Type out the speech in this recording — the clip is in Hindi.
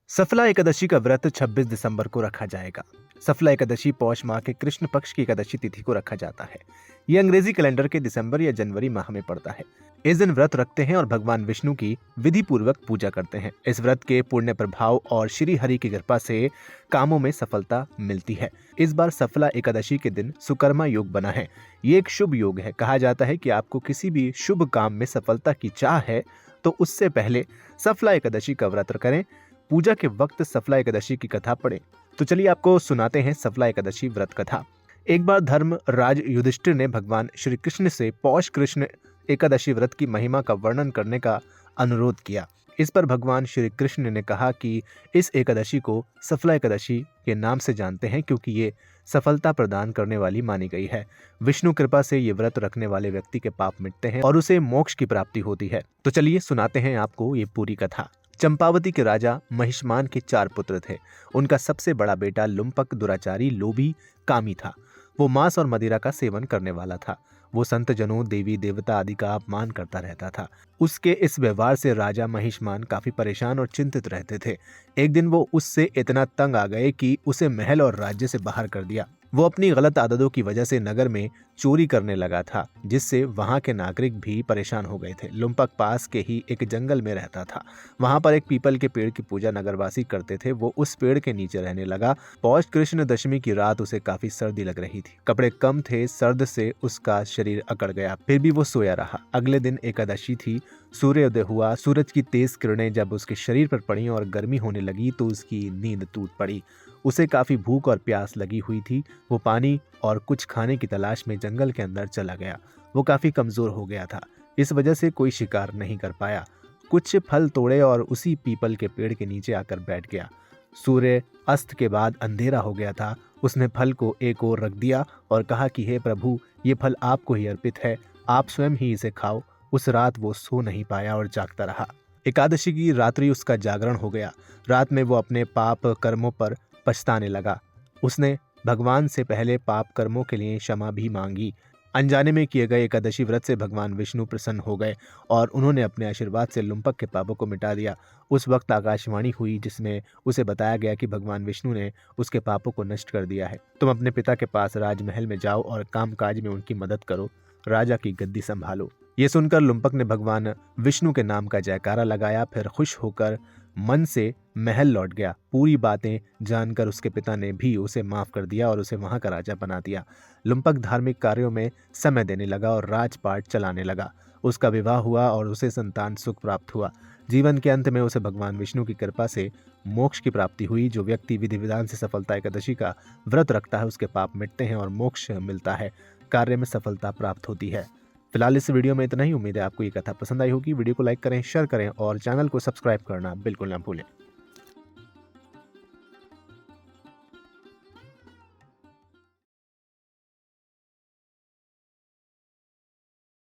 सफला एकादशी का व्रत 26 दिसंबर को रखा जाएगा। सफला एकादशी पौष माह के कृष्ण पक्ष की एकादशी तिथि को रखा जाता है। ये अंग्रेजी कैलेंडर के दिसंबर या जनवरी माह में पड़ता है। इस दिन व्रत रखते हैं और भगवान विष्णु की विधि पूर्वक पूजा करते हैं। इस व्रत के पुण्य प्रभाव और श्री हरि की कृपा से कामों में सफलता मिलती है। इस बार सफला एकादशी के दिन सुकर्मा योग बना है। ये एक शुभ योग है। कहा जाता है कि आपको किसी भी शुभ काम में सफलता की चाह है तो उससे पहले सफला एकादशी का व्रत करें। पूजा के वक्त सफला एकादशी की कथा पढ़ें। तो चलिए आपको सुनाते हैं सफला एकादशी व्रत कथा। एक बार धर्मराज युधिष्ठिर ने भगवान श्री कृष्ण से पौष कृष्ण एकादशी व्रत की महिमा का वर्णन करने का अनुरोध किया। इस पर भगवान श्री कृष्ण ने कहा कि इस एकादशी को सफला एकादशी के नाम से जानते हैं क्योंकि ये सफलता प्रदान करने वाली मानी गई है। विष्णु कृपा से ये व्रत रखने वाले व्यक्ति के पाप मिटते हैं और उसे मोक्ष की प्राप्ति होती है। तो चलिए सुनाते हैं आपको ये पूरी कथा। चंपावती के राजा महिष्मान के 4 पुत्र थे। उनका सबसे बड़ा बेटा लुम्पक, दुराचारी, लोभी, कामी था। वो मांस और मदिरा का सेवन करने वाला था। वो संत जनों, देवी देवता आदि का अपमान करता रहता था। उसके इस व्यवहार से राजा महिष्मान काफी परेशान और चिंतित रहते थे। एक दिन वो उससे इतना तंग आ गए कि उसे महल और राज्य से बाहर कर दिया। वो अपनी गलत आदतों की वजह से नगर में चोरी करने लगा था, जिससे वहां के नागरिक भी परेशान हो गए थे। लुम्पक पास के ही एक जंगल में रहता था। वहां पर एक पीपल के पेड़ की पूजा नगरवासी करते थे। वो उस पेड़ के नीचे रहने लगा। पौष कृष्ण दशमी की रात उसे काफी सर्दी लग रही थी। कपड़े कम थे, सर्द से उसका शरीर अकड़ गया। फिर भी वो सोया रहा। अगले दिन एकादशी थी। सूर्योदय हुआ। सूरज की तेज किरणें जब उसके शरीर पर पड़ी और गर्मी होने लगी तो उसकी नींद टूट पड़ी। उसे काफी भूख और प्यास लगी हुई थी। वो पानी और कुछ खाने की तलाश में जंगल के अंदर चला गया। वो काफी कमजोर हो गया था, इस वजह से कोई शिकार नहीं कर पाया। कुछ फल तोड़े और उसी पीपल के पेड़ के नीचे आकर बैठ गया। सूर्य अस्त के बाद अंधेरा हो गया था। उसने फल को एक ओर रख दिया और कहा कि हे प्रभु, ये फल आपको ही अर्पित है, आप स्वयं ही इसे खाओ। उस रात वो सो नहीं पाया और जागता रहा। एकादशी की रात्रि उसका जागरण हो गया। रात में वो अपने पाप कर्मों पर पछताने लगा। उसने भगवान से पहले पाप कर्मों के लिए क्षमा भी मांगी। अनजाने में किए गए एकादशी व्रत से भगवान विष्णु प्रसन्न हो गए और उन्होंने अपने आशीर्वाद से लुम्पक के पापों को मिटा दिया। उस वक्त आकाशवाणी हुई जिसमें उसे बताया गया कि भगवान विष्णु ने उसके पापों को नष्ट कर दिया है। तुम अपने पिता के पास राजमहल में जाओ और कामकाज में उनकी मदद करो, राजा की गद्दी संभालो। ये सुनकर लुम्पक ने भगवान विष्णु के नाम का जयकारा लगाया। फिर खुश होकर मन से महल लौट गया। पूरी बातें जानकर उसके पिता ने भी उसे माफ कर दिया और उसे वहां का राजा बना दिया। लुम्पक धार्मिक कार्यों में समय देने लगा और राजपाट चलाने लगा। उसका विवाह हुआ और उसे संतान सुख प्राप्त हुआ। जीवन के अंत में उसे भगवान विष्णु की कृपा से मोक्ष की प्राप्ति हुई। जो व्यक्ति विधि विधान से सफलता एकादशी का व्रत रखता है उसके पाप मिटते हैं और मोक्ष मिलता है, कार्य में सफलता प्राप्त होती है। फिलहाल इस वीडियो में इतना ही। उम्मीद है आपको ये कथा पसंद आई होगी। वीडियो को लाइक करें, शेयर करें और चैनल को सब्सक्राइब करना बिल्कुल ना भूलें।